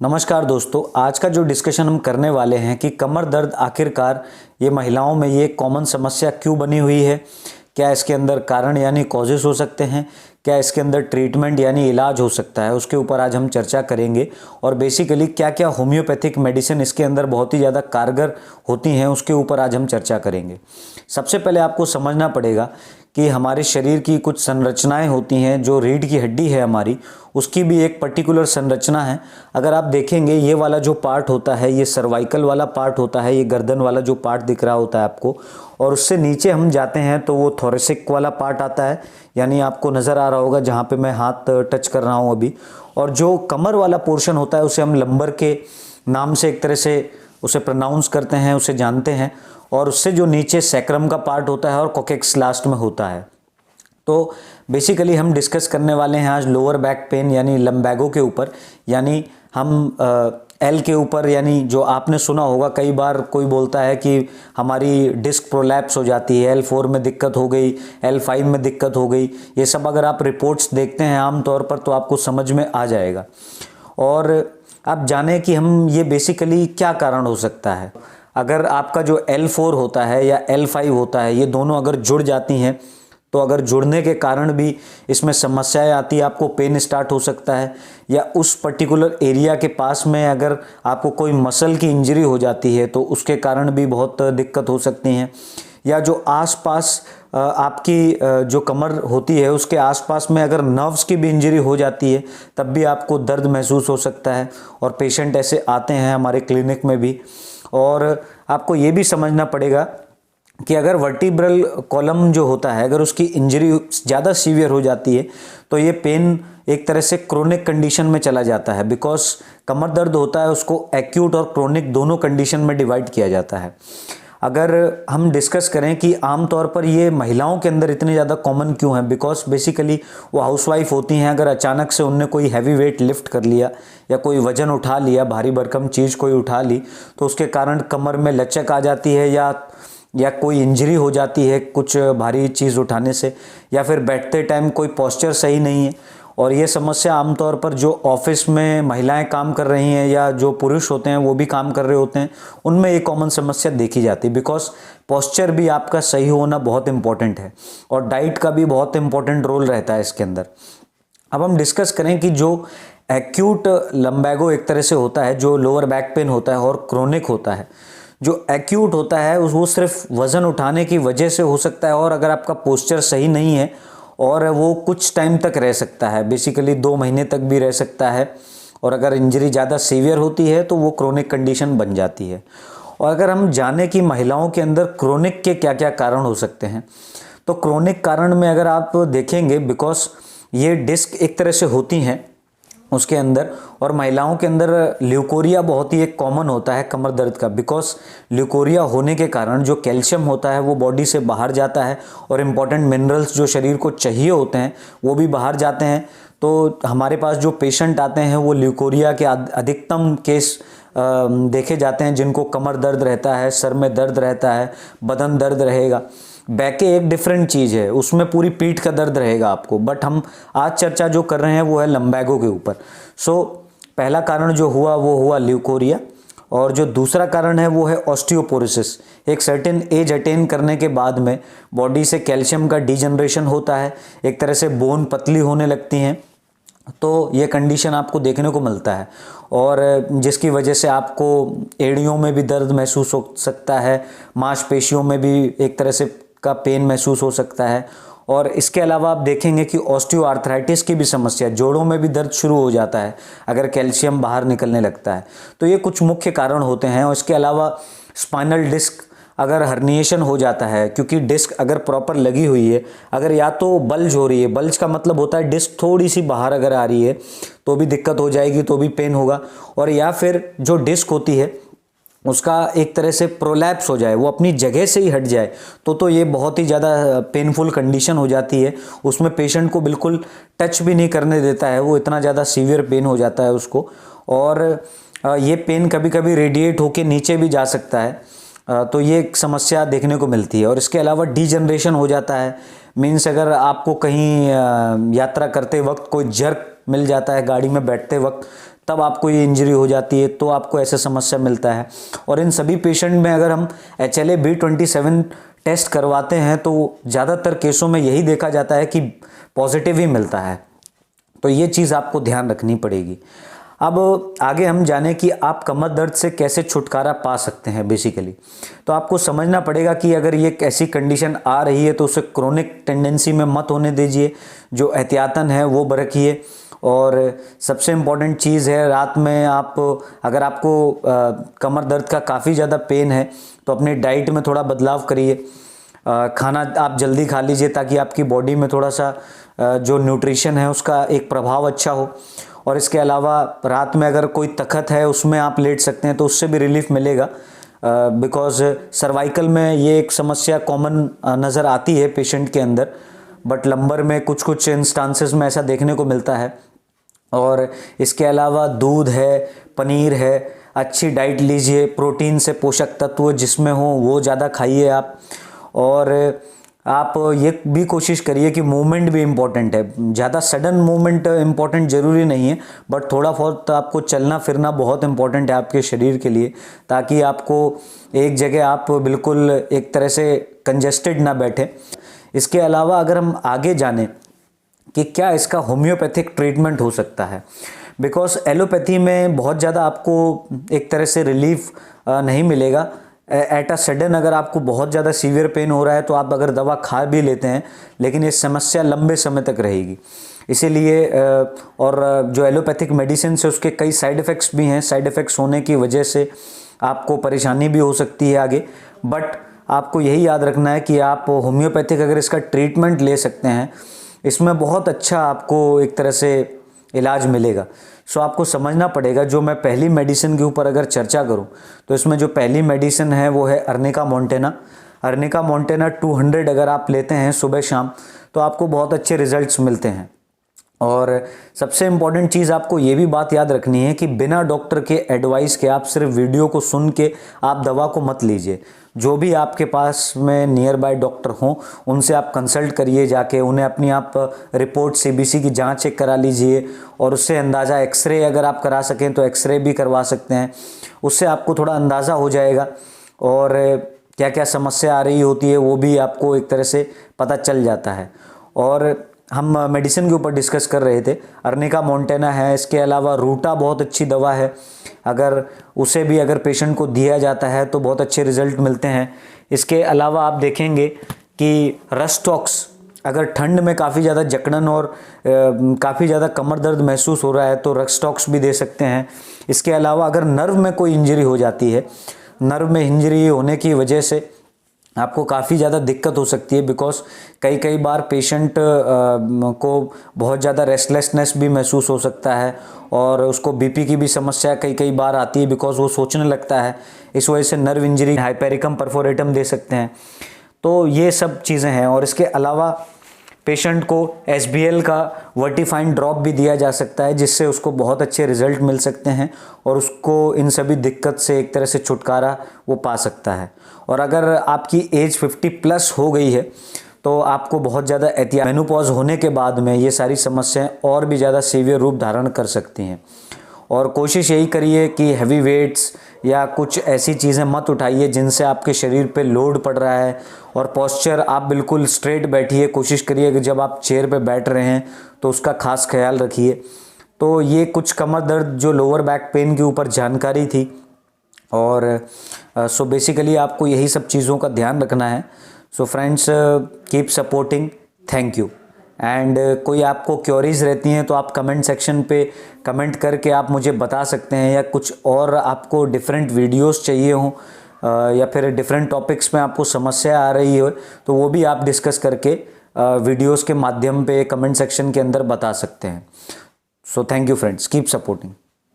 नमस्कार दोस्तों, आज का जो डिस्कशन हम करने वाले हैं कि कमर दर्द आखिरकार ये महिलाओं में ये कॉमन समस्या क्यों बनी हुई है। क्या इसके अंदर कारण यानी कॉजेस हो सकते हैं, क्या इसके अंदर ट्रीटमेंट यानी इलाज हो सकता है, उसके ऊपर आज हम चर्चा करेंगे। और बेसिकली क्या क्या होम्योपैथिक मेडिसिन इसके अंदर बहुत ही ज़्यादा कारगर होती हैं उसके ऊपर आज हम चर्चा करेंगे। सबसे पहले आपको समझना पड़ेगा कि हमारे शरीर की कुछ संरचनाएं होती हैं। जो रीढ़ की हड्डी है हमारी, उसकी भी एक पर्टिकुलर संरचना है। अगर आप देखेंगे ये वाला जो पार्ट होता है, ये सर्वाइकल वाला पार्ट होता है, ये गर्दन वाला जो पार्ट दिख रहा होता है आपको, और उससे नीचे हम जाते हैं तो वो थोरेसिक वाला पार्ट आता है, यानी आपको नज़र आ रहा होगा जहाँ पे मैं हाथ टच कर रहा हूँ अभी। और जो कमर वाला पोर्शन होता है उसे हम लंबर के नाम से एक तरह से उसे प्रोनाउंस करते हैं, उसे जानते हैं। और उससे जो नीचे सैक्रम का पार्ट होता है और कोकेक्स लास्ट में होता है। तो बेसिकली हम डिस्कस करने वाले हैं आज लोअर बैक पेन यानी लम्बैगो के ऊपर, यानी हम एल के ऊपर, यानी जो आपने सुना होगा कई बार कोई बोलता है कि हमारी डिस्क प्रोलैप्स हो जाती है, L4 में दिक्कत हो गई, L5 में दिक्कत हो गई। ये सब अगर आप रिपोर्ट्स देखते हैं आम तौर पर तो आपको समझ में आ जाएगा। और आप जाने कि हम ये बेसिकली क्या कारण हो सकता है। अगर आपका जो L4 होता है या L5 होता है, ये दोनों अगर जुड़ जाती हैं तो अगर जुड़ने के कारण भी इसमें समस्याएं आती है, आपको पेन स्टार्ट हो सकता है। या उस पर्टिकुलर एरिया के पास में अगर आपको कोई मसल की इंजरी हो जाती है तो उसके कारण भी बहुत दिक्कत हो सकती हैं। या जो आसपास आपकी जो कमर होती है उसके आसपास में अगर नर्व्स की भी इंजरी हो जाती है तब भी आपको दर्द महसूस हो सकता है। और पेशेंट ऐसे आते हैं हमारे क्लिनिक में भी। और आपको ये भी समझना पड़ेगा कि अगर वर्टिब्रल कॉलम जो होता है, अगर उसकी इंजरी ज़्यादा सीवियर हो जाती है तो ये पेन एक तरह से क्रोनिक कंडीशन में चला जाता है। बिकॉज कमर दर्द होता है उसको एक्यूट और क्रोनिक दोनों कंडीशन में डिवाइड किया जाता है। अगर हम डिस्कस करें कि आमतौर पर ये महिलाओं के अंदर इतने ज़्यादा कॉमन क्यों है, बिकॉज बेसिकली वो हाउसवाइफ होती हैं। अगर अचानक से उनने कोई हैवी वेट लिफ्ट कर लिया या कोई वजन उठा लिया, भारी भरकम चीज़ कोई उठा ली, तो उसके कारण कमर में लचक आ जाती है या कोई इंजरी हो जाती है कुछ भारी चीज़ उठाने से, या फिर बैठते टाइम कोई पोस्चर सही नहीं है। और ये समस्या आमतौर पर जो ऑफिस में महिलाएं काम कर रही हैं या जो पुरुष होते हैं वो भी काम कर रहे होते हैं, उनमें ये कॉमन समस्या देखी जाती है। बिकॉज पोस्चर भी आपका सही होना बहुत इंपॉर्टेंट है और डाइट का भी बहुत इंपॉर्टेंट रोल रहता है इसके अंदर। अब हम डिस्कस करें कि जो एक्यूट लम्बैगो एक तरह से होता है, जो लोअर बैक पेन होता है और क्रोनिक होता है। जो एक्यूट होता है वो सिर्फ वज़न उठाने की वजह से हो सकता है, और अगर आपका पोस्चर सही नहीं है और वो कुछ टाइम तक रह सकता है, बेसिकली 2 महीने तक भी रह सकता है। और अगर इंजरी ज़्यादा सीवियर होती है तो वो क्रोनिक कंडीशन बन जाती है। और अगर हम जाने कि महिलाओं के अंदर क्रोनिक के क्या क्या कारण हो सकते हैं, तो क्रोनिक कारण में अगर आप देखेंगे, बिकॉज ये डिस्क एक तरह से होती हैं उसके अंदर, और महिलाओं के अंदर ल्यूकोरिया बहुत ही एक कॉमन होता है कमर दर्द का। बिकॉज ल्यूकोरिया होने के कारण जो कैल्शियम होता है वो बॉडी से बाहर जाता है और इम्पॉर्टेंट मिनरल्स जो शरीर को चाहिए होते हैं वो भी बाहर जाते हैं। तो हमारे पास जो पेशेंट आते हैं वो ल्यूकोरिया के अधिकतम केस देखे जाते हैं, जिनको कमर दर्द रहता है, सर में दर्द रहता है, बदन दर्द रहेगा। बैके एक डिफरेंट चीज़ है, उसमें पूरी पीठ का दर्द रहेगा आपको। बट हम आज चर्चा जो कर रहे हैं वो है लम्बैगो के ऊपर। सो पहला कारण जो हुआ वो हुआ ल्यूकोरिया, और जो दूसरा कारण है वो है ऑस्टियोपोरोसिस। एक सर्टेन एज अटेन करने के बाद में बॉडी से कैल्शियम का डीजनरेशन होता है, एक तरह से बोन पतली होने लगती हैं, तो ये कंडीशन आपको देखने को मिलता है। और जिसकी वजह से आपको एड़ियों में भी दर्द महसूस हो सकता है, मांसपेशियों में भी एक तरह से का पेन महसूस हो सकता है। और इसके अलावा आप देखेंगे कि ऑस्टियोआर्थराइटिस की भी समस्या, जोड़ों में भी दर्द शुरू हो जाता है अगर कैल्शियम बाहर निकलने लगता है। तो ये कुछ मुख्य कारण होते हैं। और इसके अलावा स्पाइनल डिस्क अगर हर्निएशन हो जाता है, क्योंकि डिस्क अगर प्रॉपर लगी हुई है, अगर या तो बल्ज हो रही है, बल्ज का मतलब होता है डिस्क थोड़ी सी बाहर अगर आ रही है तो भी दिक्कत हो जाएगी, तो भी पेन होगा। और या फिर जो डिस्क होती है उसका एक तरह से प्रोलैप्स हो जाए, वो अपनी जगह से ही हट जाए, तो ये बहुत ही ज़्यादा पेनफुल कंडीशन हो जाती है। उसमें पेशेंट को बिल्कुल टच भी नहीं करने देता है, वो इतना ज़्यादा सीवियर पेन हो जाता है उसको। और ये पेन कभी कभी रेडिएट होके नीचे भी जा सकता है, तो ये एक समस्या देखने को मिलती है। और इसके अलावा डीजनरेशन हो जाता है, मीन्स अगर आपको कहीं यात्रा करते वक्त कोई जर्क मिल जाता है गाड़ी में बैठते वक्त, तब आपको ये इंजरी हो जाती है, तो आपको ऐसा समस्या मिलता है। और इन सभी पेशेंट में अगर हम HLA-B27 टेस्ट करवाते हैं तो ज़्यादातर केसों में यही देखा जाता है कि पॉजिटिव ही मिलता है। तो ये चीज़ आपको ध्यान रखनी पड़ेगी। अब आगे हम जाने कि आप कमर दर्द से कैसे छुटकारा पा सकते हैं। बेसिकली तो आपको समझना पड़ेगा कि अगर ये एक ऐसी कंडीशन आ रही है तो उसे क्रोनिक टेंडेंसी में मत होने दीजिए, जो एहतियातन है वो बरतिए। और सबसे इम्पॉर्टेंट चीज़ है, रात में अगर आपको कमर दर्द का काफ़ी ज़्यादा पेन है तो अपनी डाइट में थोड़ा बदलाव करिए। खाना आप जल्दी खा लीजिए ताकि आपकी बॉडी में थोड़ा सा जो न्यूट्रिशन है उसका एक प्रभाव अच्छा हो। और इसके अलावा रात में अगर कोई तख़त है उसमें आप लेट सकते हैं तो उससे भी रिलीफ मिलेगा, बिकॉज़ सर्वाइकल में ये एक समस्या कॉमन नज़र आती है पेशेंट के अंदर, बट लंबर में कुछ इंस्टांसेस में ऐसा देखने को मिलता है। और इसके अलावा दूध है, पनीर है, अच्छी डाइट लीजिए, प्रोटीन से पोषक तत्व जिसमें हो वो ज़्यादा खाइए आप। और आप ये भी कोशिश करिए कि मूवमेंट भी इम्पॉर्टेंट है। ज़्यादा सडन मूवमेंट इम्पॉर्टेंट ज़रूरी नहीं है, बट थोड़ा बहुत आपको चलना फिरना बहुत इम्पॉर्टेंट है आपके शरीर के लिए, ताकि आपको एक जगह आप बिल्कुल एक तरह से कंजेस्टेड ना बैठे। इसके अलावा अगर हम आगे जाने कि क्या इसका होम्योपैथिक ट्रीटमेंट हो सकता है, बिकॉज एलोपैथी में बहुत ज़्यादा आपको एक तरह से रिलीफ नहीं मिलेगा एट अ सडन। अगर आपको बहुत ज़्यादा सीवियर पेन हो रहा है तो आप अगर दवा खा भी लेते हैं लेकिन ये समस्या लंबे समय तक रहेगी। इसीलिए और जो एलोपैथिक मेडिसिन है उसके कई साइड इफ़ेक्ट्स भी हैं। साइड इफ़ेक्ट्स होने की वजह से आपको परेशानी भी हो सकती है आगे, बट आपको यही याद रखना है कि आप होम्योपैथिक अगर इसका ट्रीटमेंट ले सकते हैं, इसमें बहुत अच्छा आपको एक तरह से इलाज मिलेगा। सो आपको समझना पड़ेगा, जो मैं पहली मेडिसिन के ऊपर अगर चर्चा करूं तो इसमें जो पहली मेडिसिन है वो है अर्निका मोंटेना। अर्निका मोंटेना 200 अगर आप लेते हैं सुबह शाम तो आपको बहुत अच्छे रिजल्ट्स मिलते हैं। और सबसे इम्पॉर्टेंट चीज़ आपको ये भी बात याद रखनी है कि बिना डॉक्टर के एडवाइस के आप सिर्फ वीडियो को सुन के आप दवा को मत लीजिए। जो भी आपके पास में नियर बाय डॉक्टर हों उनसे आप कंसल्ट करिए जाके, उन्हें अपनी आप रिपोर्ट CBC की जांच चेक करा लीजिए और उससे अंदाज़ा एक्सरे अगर आप करा सकें तो एक्सरे भी करवा सकते हैं। उससे आपको थोड़ा अंदाज़ा हो जाएगा और क्या क्या समस्या आ रही होती है वो भी आपको एक तरह से पता चल जाता है। और हम मेडिसिन के ऊपर डिस्कस कर रहे थे, अर्निका मोंटेना है, इसके अलावा रूटा बहुत अच्छी दवा है, अगर उसे भी अगर पेशेंट को दिया जाता है तो बहुत अच्छे रिजल्ट मिलते हैं। इसके अलावा आप देखेंगे कि रस्टॉक्स, अगर ठंड में काफ़ी ज़्यादा जकड़न और काफ़ी ज़्यादा कमर दर्द महसूस हो रहा है तो रस्टॉक्स भी दे सकते हैं। इसके अलावा अगर नर्व में कोई इंजरी हो जाती है, नर्व में इंजरी होने की वजह से आपको काफ़ी ज़्यादा दिक्कत हो सकती है, बिकॉज कई बार पेशेंट को बहुत ज़्यादा रेस्टलेसनेस भी महसूस हो सकता है और उसको BP की भी समस्या कई बार आती है, बिकॉज वो सोचने लगता है। इस वजह से नर्व इंजरी, हाइपेरिकम परफोरेटम दे सकते हैं। तो ये सब चीज़ें हैं। और इसके अलावा पेशेंट को SBL का वर्टिफाइन ड्रॉप भी दिया जा सकता है, जिससे उसको बहुत अच्छे रिजल्ट मिल सकते हैं और उसको इन सभी दिक्कत से एक तरह से छुटकारा वो पा सकता है। और अगर आपकी एज 50+ हो गई है तो आपको बहुत ज़्यादा एहतियात, मेनोपॉज होने के बाद में ये सारी समस्याएं और भी ज़्यादा सीवियर रूप धारण कर सकती हैं। और कोशिश यही करिए कि हैवी वेट्स या कुछ ऐसी चीज़ें मत उठाइए जिनसे आपके शरीर पे लोड पड़ रहा है। और पोस्चर आप बिल्कुल स्ट्रेट बैठिए, कोशिश करिए कि जब आप चेयर पे बैठ रहे हैं तो उसका खास ख्याल रखिए। तो ये कुछ कमर दर्द जो लोअर बैक पेन के ऊपर जानकारी थी। और सो बेसिकली आपको यही सब चीज़ों का ध्यान रखना है। So friends, keep supporting, thank you. And कोई आपको क्वेरीज रहती हैं तो आप कमेंट सेक्शन पे कमेंट करके आप मुझे बता सकते हैं, या कुछ और आपको डिफरेंट वीडियोस चाहिए हों या फिर डिफरेंट टॉपिक्स में आपको समस्या आ रही हो तो वो भी आप डिस्कस करके वीडियोस के माध्यम पे कमेंट सेक्शन के अंदर बता सकते हैं। So thank you friends, keep supporting.